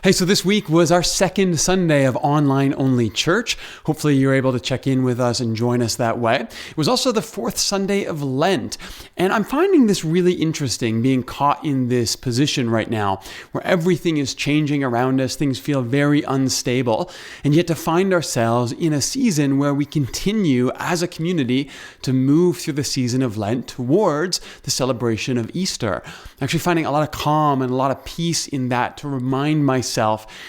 Hey, so this week was our second Sunday of online-only church. Hopefully you're able to check in with us and join us that way. It was also the fourth Sunday of Lent, and I'm finding this really interesting, being caught in this position right now where everything is changing around us, things feel very unstable, and yet to find ourselves in a season where we continue as a community to move through the season of Lent towards the celebration of Easter. Actually finding a lot of calm and a lot of peace in that to remind myself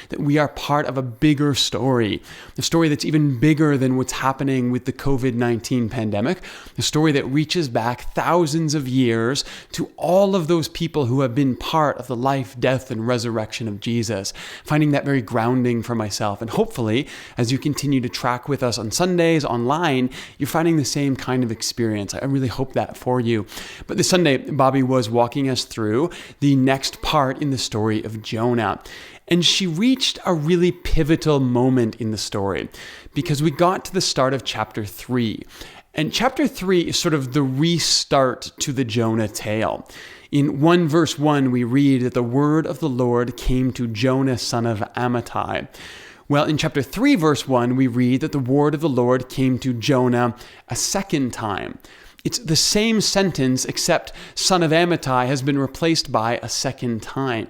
that we are part of a bigger story, a story that's even bigger than what's happening with the COVID-19 pandemic, a story that reaches back thousands of years to all of those people who have been part of the life, death, and resurrection of Jesus, finding that very grounding for myself. And hopefully, as you continue to track with us on Sundays, online, you're finding the same kind of experience. I really hope that for you. But this Sunday, Bobby was walking us through the next part in the story of Jonah. And she reached a really pivotal moment in the story because we got to the start of chapter 3. And chapter 3 is sort of the restart to the Jonah tale. In 1 verse 1, we read that the word of the Lord came to Jonah, son of Amittai. Well, in chapter 3, verse 1, we read that the word of the Lord came to Jonah a second time. It's the same sentence, except son of Amittai has been replaced by a second time.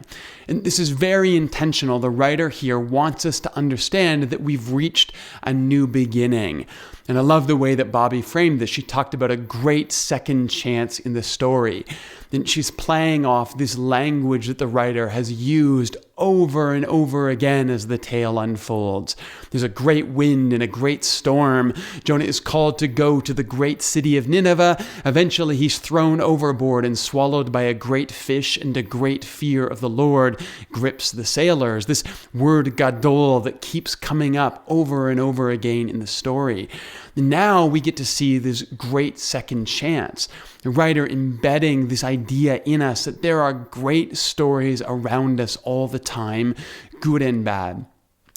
And this is very intentional. The writer here wants us to understand that we've reached a new beginning. And I love the way that Bobby framed this. She talked about a great second chance in the story. And she's playing off this language that the writer has used over and over again as the tale unfolds. There's a great wind and a great storm. Jonah is called to go to the great city of Nineveh. Eventually, he's thrown overboard and swallowed by a great fish, and a great fear of the Lord grips the sailors. This word gadol that keeps coming up over and over again in the story. Now we get to see this great second chance. The writer embedding this idea in us that there are great stories around us all the time, good and bad.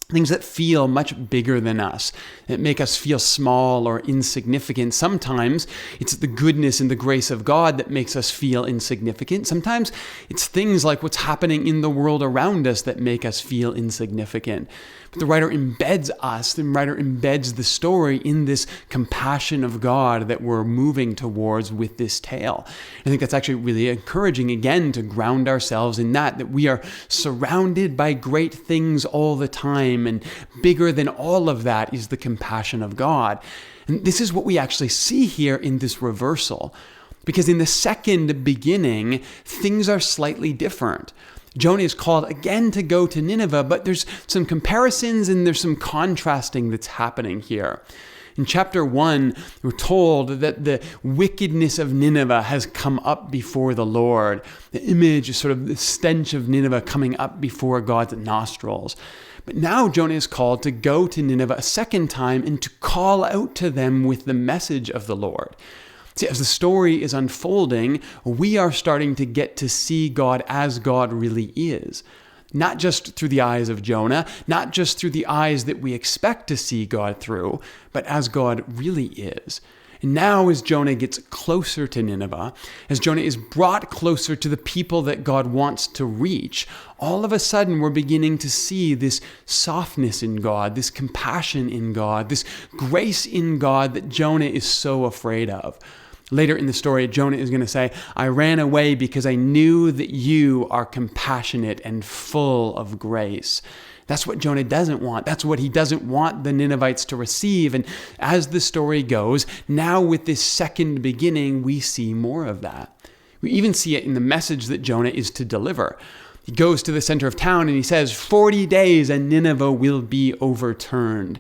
Things that feel much bigger than us, that make us feel small or insignificant. Sometimes it's the goodness and the grace of God that makes us feel insignificant. Sometimes it's things like what's happening in the world around us that make us feel insignificant. But the writer embeds us, the writer embeds the story in this compassion of God that we're moving towards with this tale. I think that's actually really encouraging, again, to ground ourselves in that we are surrounded by great things all the time, and bigger than all of that is the compassion of God. And this is what we actually see here in this reversal. Because in the second beginning, things are slightly different. Jonah is called again to go to Nineveh, but there's some comparisons and there's some contrasting that's happening here. In chapter 1, we're told that the wickedness of Nineveh has come up before the Lord. The image is sort of the stench of Nineveh coming up before God's nostrils. But now Jonah is called to go to Nineveh a second time and to call out to them with the message of the Lord. See, as the story is unfolding, we are starting to get to see God as God really is. Not just through the eyes of Jonah, not just through the eyes that we expect to see God through, but as God really is. And now as Jonah gets closer to Nineveh, as Jonah is brought closer to the people that God wants to reach, all of a sudden we're beginning to see this softness in God, this compassion in God, this grace in God that Jonah is so afraid of. Later in the story, Jonah is going to say, I ran away because I knew that you are compassionate and full of grace. That's what Jonah doesn't want. That's what he doesn't want the Ninevites to receive. And as the story goes, now with this second beginning, we see more of that. We even see it in the message that Jonah is to deliver. He goes to the center of town and he says, 40 days and Nineveh will be overturned.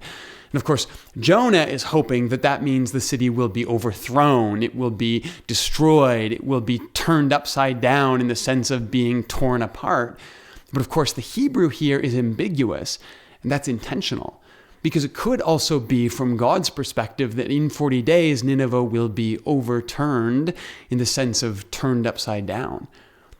And of course, Jonah is hoping that that means the city will be overthrown, it will be destroyed, it will be turned upside down in the sense of being torn apart. But of course, the Hebrew here is ambiguous, and that's intentional, because it could also be from God's perspective that in 40 days, Nineveh will be overturned in the sense of turned upside down.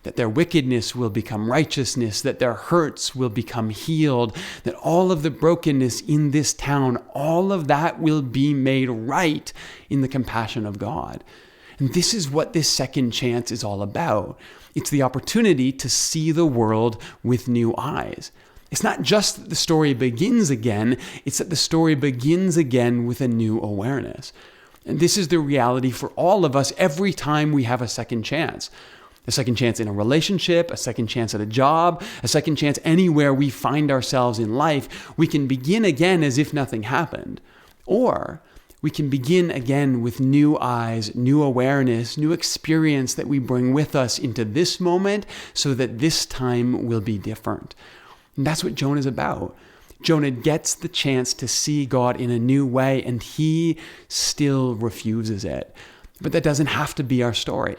That their wickedness will become righteousness, that their hurts will become healed, that all of the brokenness in this town, all of that will be made right in the compassion of God. And this is what this second chance is all about. It's the opportunity to see the world with new eyes. It's not just that the story begins again, it's that the story begins again with a new awareness. And this is the reality for all of us every time we have a second chance. A second chance in a relationship, a second chance at a job, a second chance anywhere we find ourselves in life. We can begin again as if nothing happened. Or we can begin again with new eyes, new awareness, new experience that we bring with us into this moment so that this time will be different. And that's what Jonah is about. Jonah gets the chance to see God in a new way, and he still refuses it. But that doesn't have to be our story.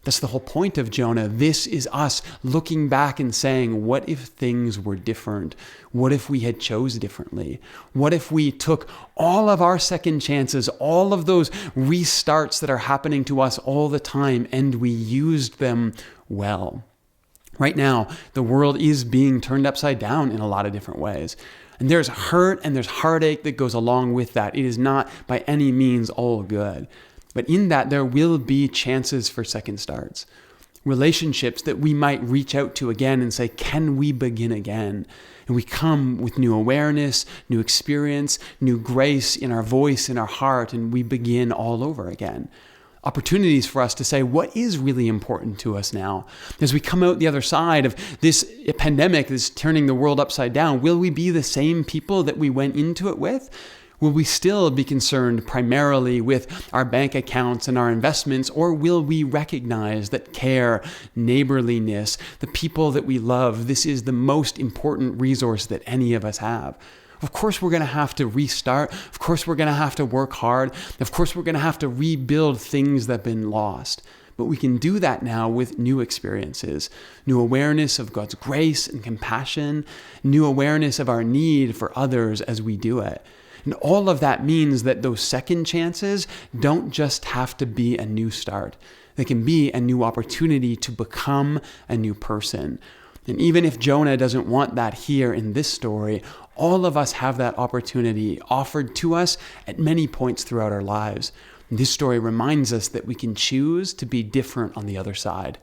That's the whole point of Jonah. This is us looking back and saying, what if things were different? What if we had chose differently? What if we took all of our second chances, all of those restarts that are happening to us all the time, and we used them well? Right now, the world is being turned upside down in a lot of different ways. And there's hurt and there's heartache that goes along with that. It is not by any means all good. But in that, there will be chances for second starts. Relationships that we might reach out to again and say, can we begin again? And we come with new awareness, new experience, new grace in our voice, in our heart, and we begin all over again. Opportunities for us to say, what is really important to us now? As we come out the other side of this pandemic that's turning the world upside down, will we be the same people that we went into it with? Will we still be concerned primarily with our bank accounts and our investments, or will we recognize that care, neighborliness, the people that we love, this is the most important resource that any of us have? Of course, we're going to have to restart. Of course, we're going to have to work hard. Of course, we're going to have to rebuild things that have been lost. But we can do that now with new experiences, new awareness of God's grace and compassion, new awareness of our need for others as we do it. And all of that means that those second chances don't just have to be a new start. They can be a new opportunity to become a new person. And even if Jonah doesn't want that here in this story, all of us have that opportunity offered to us at many points throughout our lives. And this story reminds us that we can choose to be different on the other side.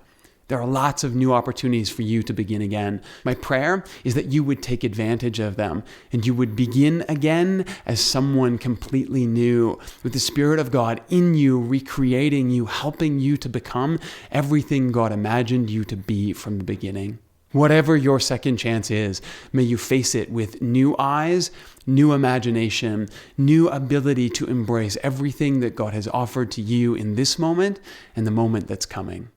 There are lots of new opportunities for you to begin again. My prayer is that you would take advantage of them and you would begin again as someone completely new, with the Spirit of God in you, recreating you, helping you to become everything God imagined you to be from the beginning. Whatever your second chance is, may you face it with new eyes, new imagination, new ability to embrace everything that God has offered to you in this moment and the moment that's coming.